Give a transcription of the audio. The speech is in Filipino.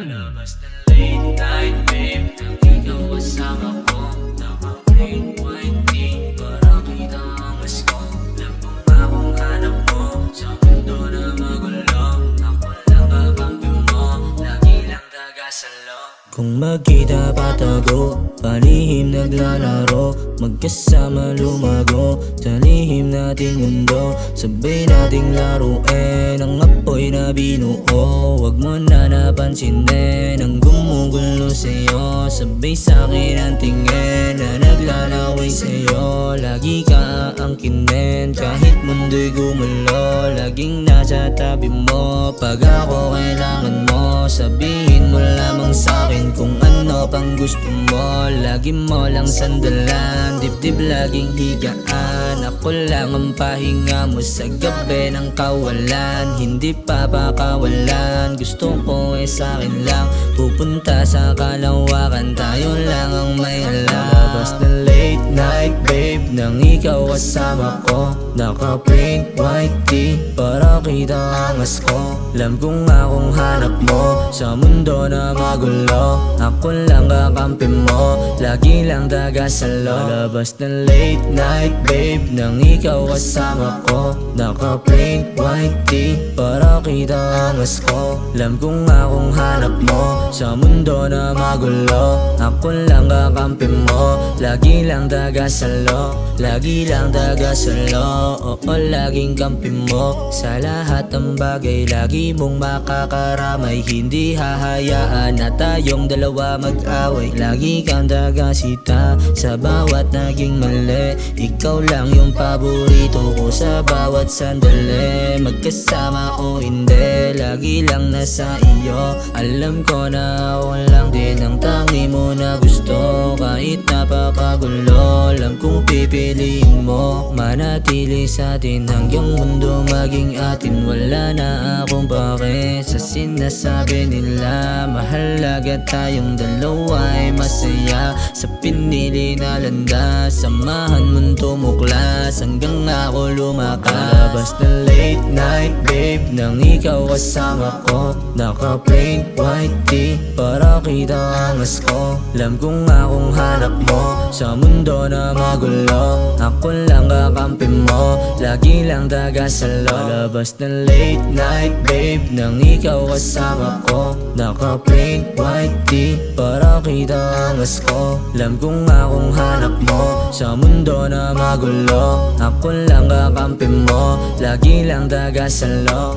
Lalabas ng late night babe, nang ikaw kasama ko. Naka-plain white tee, para kita ang mas ko. Alam ko nga kung hanap mo, sa mundo na magulo. Ako lang kakampi mo, lagi lang taga-salo. Kung magkita patago, palihim naglalaro. Magkasama lumago, sa lihim nating mundo. Sabay nating laruin, ang apoy na binuo. Wag mo na napansinin, ang gumugulo sa'yo. Sabay sa'kin ang tingin, na naglalaway sa'yo. Lagi ka aangkinin, kahit mundo'y gumulo. Laging nasa tabi mo, pag ako kailangan mo. Sabihin mo lamang sa'kin kung ano pang gusto mo. Lagi mo lang sandalan, dibdib laging higaan. Ako lang ang pahinga mo sa gabi ng kawalan. Hindi papakawalan, gusto ko sa'kin lang. Pupunta sa kalawakan, tayo lang ang may alam. Labas na late night babe, nang ikaw kasama ko. Naka-plain white tee, para kita angas ko. Alam ko nga kung hanap mo, sa mundo na magulo. Ako lang kakampi mo, lagi lang taga-salo. Labas na late night babe, nang ikaw kasama ko. Naka-plain white tee, para kita angas ko. Alam ko nga kung hanap mo, sa mundo na magulo. Ako lang kakampi mo, lagi lang taga-salo. Lagi lang taga-salo, oo laging kampi mo. Sa lahat ng bagay, lagi mong makakaramay. Hindi hahayaan na tayong dalawa mag-away. Lagi kang taga-sita sa bawat naging mali. Ikaw lang yung paborito ko sa bawat sandali. Magkasama o hindi, lagi lang nasa iyo. Alam ko na ako lang din ang tangi mo na gusto. Kahit napakagulo, alam kong pipiliin mo. Manatili sa atin hanggang mundo maging atin. Wala na akong pake sa sinasabi nila. Mahalaga tayong dalawa ay masaya. Sa pinili na landas, samahan mong tumuklas hanggang ako lumakas. Labas na late night babe, nang ikaw kasama ko. Naka-plain white tee, para kita angas ko. Alam ko nga kung hanap mo, sa mundo na magulo. Ako lang kakampi mo, lagi lang taga-salo. Labas na late night babe, nang ikaw kasama ko. Naka-plain white tee, para kita angas ko. Alam ko nga kung hanap mo, sa mundo na magulo. Ako lang kakampi mo, lagi lang taga-salo.